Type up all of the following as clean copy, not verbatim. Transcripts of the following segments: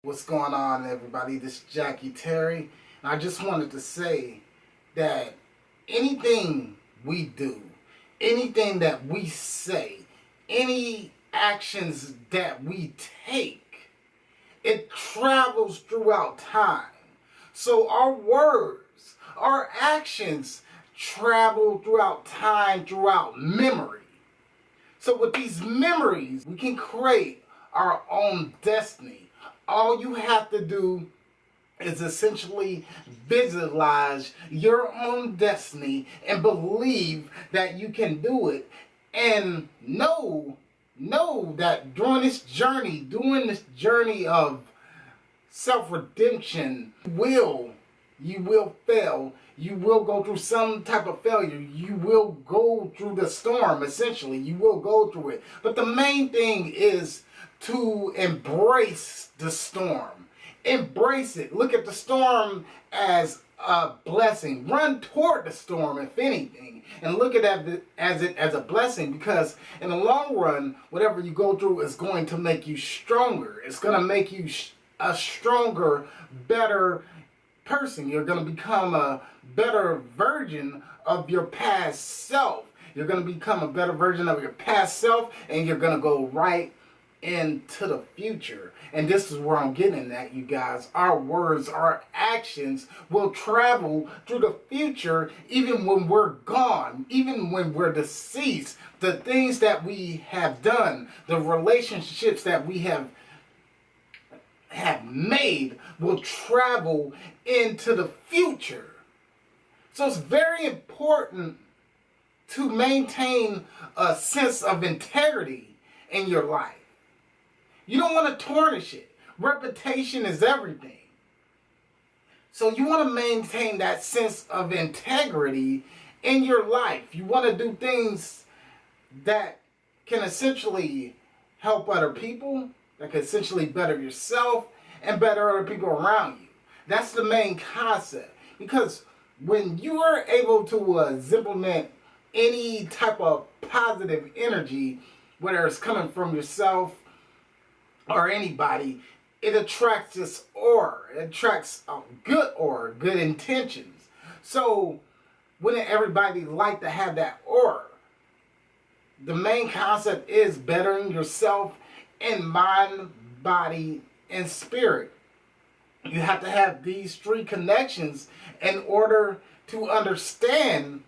What's going on, everybody? This is Jackie Terry, and I just wanted to say that anything we do, anything that we say, any actions that we take, it travels throughout time. So our words, our actions travel throughout time, throughout memory. So with these memories, we can create our own destiny. All you have to do is essentially visualize your own destiny and believe that you can do it, and know that during this journey of self-redemption, you will fail. You will go through some type of failure. You will go through the storm, essentially. You will go through it. But the main thing is to embrace the storm. Embrace it. Look at the storm as a blessing. Run toward the storm, if anything, and look at it as a blessing, because in the long run, whatever you go through is going to make you stronger. It's going to make you a stronger, better person. You're going to become a better version of your past self. You're going to become a better version of your past self, and you're going to go right into the future. And this is where I'm getting at, you guys. Our words, our actions will travel through the future, even when we're gone, even when we're deceased. The things that we have done, the relationships that we have made will travel into the future. So it's very important to maintain a sense of integrity in your life. You don't want to tarnish it. Reputation is everything. So you want to maintain that sense of integrity in your life. You want to do things that can essentially help other people, that can essentially better yourself and better other people around you. That's the main concept. Because when you are able to implement any type of positive energy, whether it's coming from yourself or anybody, it attracts this aura. It attracts a good aura, good intentions. So wouldn't everybody like to have that aura? The main concept is bettering yourself in mind, body, and spirit. You have to have these three connections in order to understand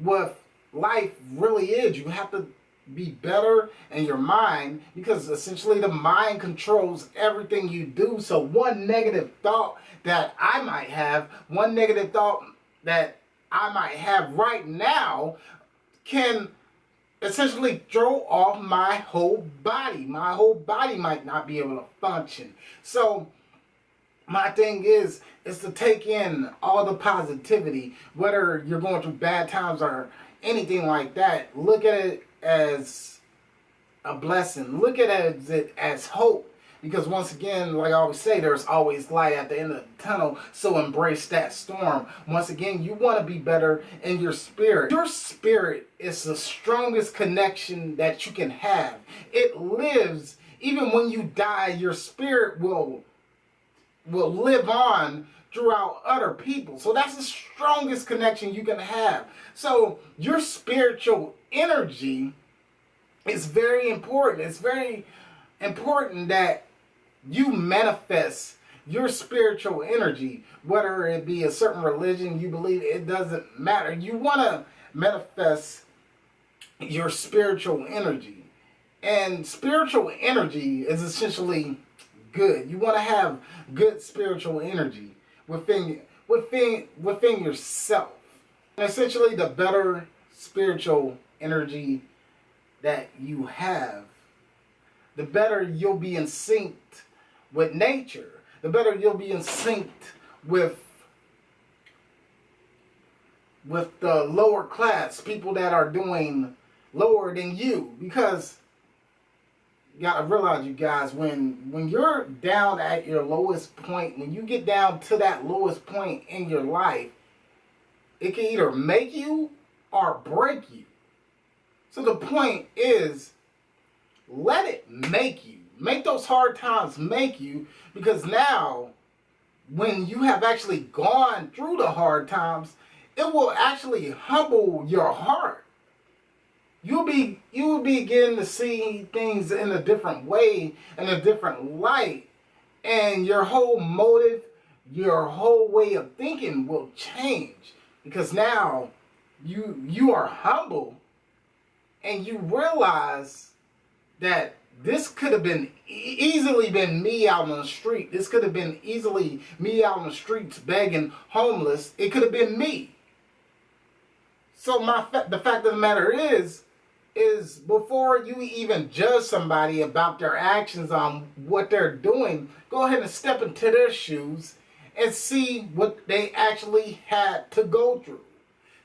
what life really is. You have to be better in your mind, because essentially the mind controls everything you do. So one negative thought that I might have, one negative thought that I might have right now can essentially throw off my whole body. My whole body might not be able to function. So my thing is to take in all the positivity, whether you're going through bad times or anything like that. Look at it as a blessing. Look at it as hope. Because once again, like I always say, there's always light at the end of the tunnel. So embrace that storm. Once again, you want to be better in your spirit. Your spirit is the strongest connection that you can have. It lives. Even when you die, your spirit will live on throughout other people. So that's the strongest connection you can have. So your spiritual energy is very important. It's very important that you manifest your spiritual energy, whether it be a certain religion you believe, it doesn't matter. You want to manifest your spiritual energy. And spiritual energy is essentially good. You want to have good spiritual energy within yourself. And essentially, the better spiritual energy that you have, the better you'll be in sync with nature. The better you'll be in sync with the lower class, people that are doing lower than you. Because you gotta realize, you guys, when you're down at your lowest point, when you get down to that lowest point in your life, it can either make you or break you. So the point is, let it make you. Make those hard times make you, because now when you have actually gone through the hard times, it will actually humble your heart. You will begin to see things in a different way, in a different light, and your whole motive, your whole way of thinking will change, because now you are humble and you realize that this could have been easily been me out on the street. This could have been easily me out on the streets begging, homeless. It could have been me. So the fact of the matter is before you even judge somebody about their actions on what they're doing, go ahead and step into their shoes and see what they actually had to go through.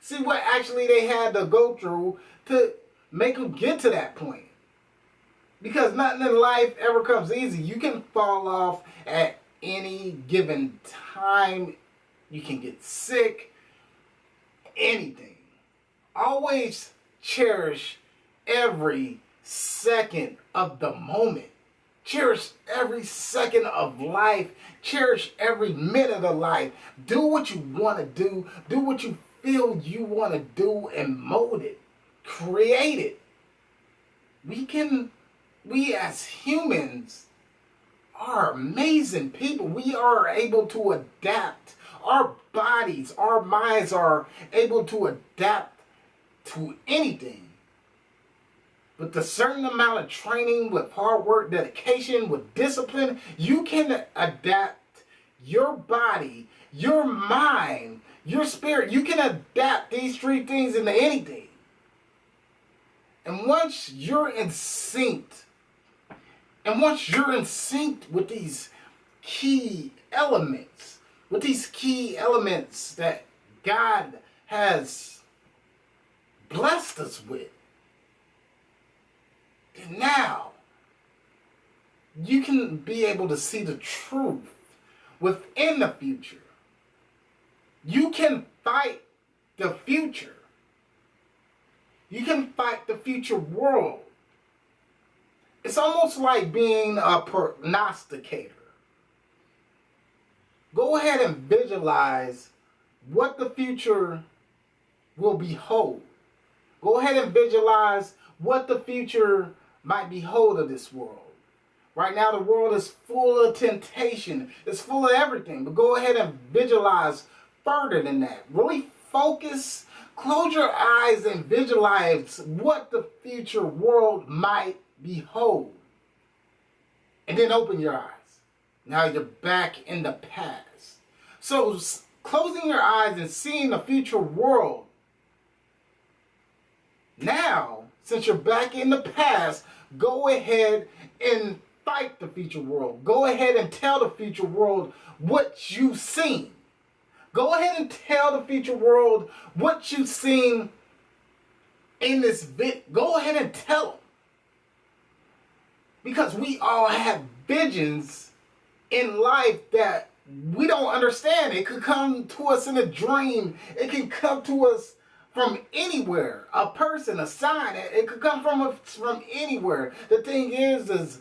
See what actually they had to go through to make them get to that point. Because nothing in life ever comes easy. You can fall off at any given time. You can get sick. Anything. Always cherish every second of the moment. Cherish every second of life. Cherish every minute of life. Do what you want to do. Do what you feel you want to do and mold it. Create it. We as humans are amazing people. We are able to adapt. Our bodies, our minds are able to adapt to anything. With a certain amount of training, with hard work, dedication, with discipline, you can adapt your body, your mind, your spirit. You can adapt these three things into anything. And once you're in sync, with these key elements, that God has blessed us with, then now you can be able to see the truth within the future. You can fight the future. You can fight the future world. It's almost like being a prognosticator. Go ahead and visualize what the future will behold. Go ahead and visualize what the future might behold of this world. Right now, the world is full of temptation. It's full of everything. But go ahead and visualize further than that. Really focus, close your eyes and visualize what the future world might behold. And then open your eyes. Now you're back in the past. So closing your eyes and seeing the future world. Now, since you're back in the past, go ahead and fight the future world. Go ahead and tell the future world what you've seen. Go ahead and tell the future world what you've seen in this video. Go ahead and tell them. Because we all have visions in life that we don't understand. It could come to us in a dream. It can come to us from anywhere. A person, a sign. It could come from anywhere. The thing is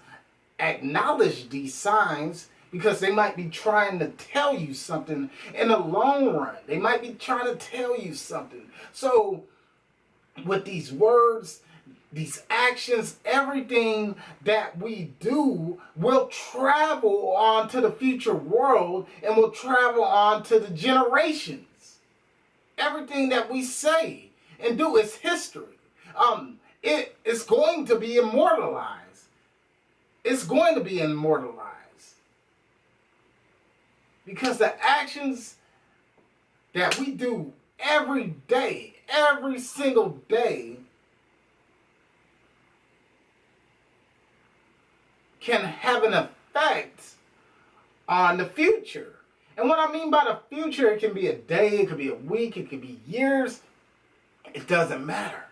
acknowledge these signs, because they might be trying to tell you something in the long run. They might be trying to tell you something. So with these words, these actions, everything that we do will travel on to the future world and will travel on to the generations. Everything that we say and do is history. It is going to be immortalized. It's going to be immortalized. Because the actions that we do every day, every single day, can have an effect on the future. And what I mean by the future, it can be a day, it could be a week, it could be years. It doesn't matter.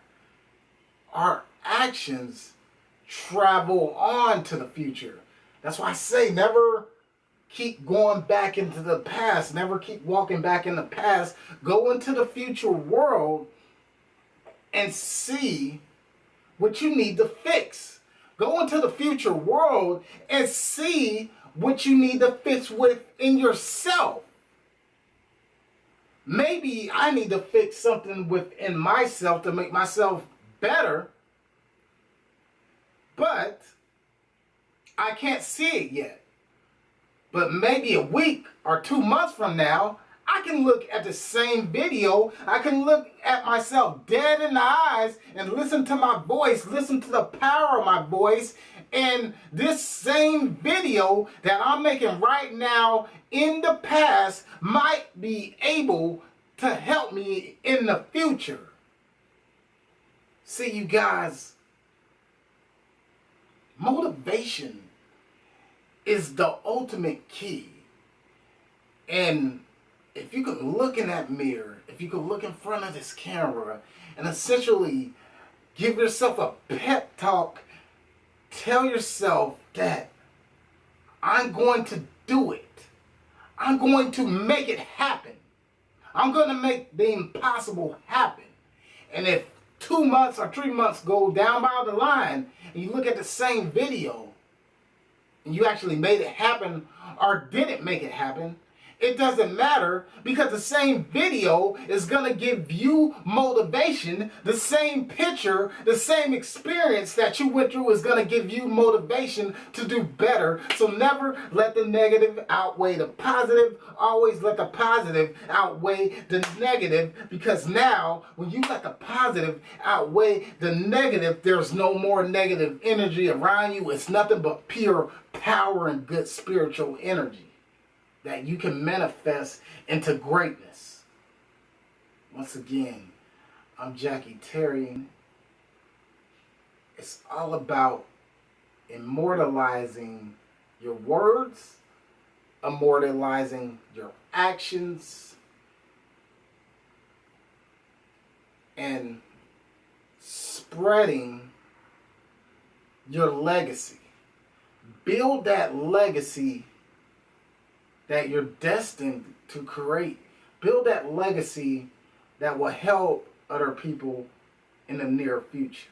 Our actions travel on to the future. That's why I say never keep going back into the past. Never keep walking back in the past. Go into the future world and see what you need to fix. Go into the future world and see what you need to fix within yourself. Maybe I need to fix something within myself to make myself better, but I can't see it yet. But maybe a week or 2 months from now, I can look at the same video. I can look at myself dead in the eyes and listen to my voice, listen to the power of my voice. And this same video that I'm making right now in the past might be able to help me in the future. See, you guys, motivation is the ultimate key. And if you could look in that mirror, if you could look in front of this camera and essentially give yourself a pep talk, tell yourself that I'm going to do it. I'm going to make it happen. I'm going to make the impossible happen. And if 2 months or 3 months go down by the line and you look at the same video and you actually made it happen or didn't make it happen, it doesn't matter, because the same video is going to give you motivation. The same picture, the same experience that you went through is going to give you motivation to do better. So never let the negative outweigh the positive. Always let the positive outweigh the negative, because now when you let the positive outweigh the negative, there's no more negative energy around you. It's nothing but pure power and good spiritual energy that you can manifest into greatness. Once again, I'm Jackie Terry. It's all about immortalizing your words, immortalizing your actions, and spreading your legacy. Build that legacy that you're destined to create. Build that legacy that will help other people in the near future.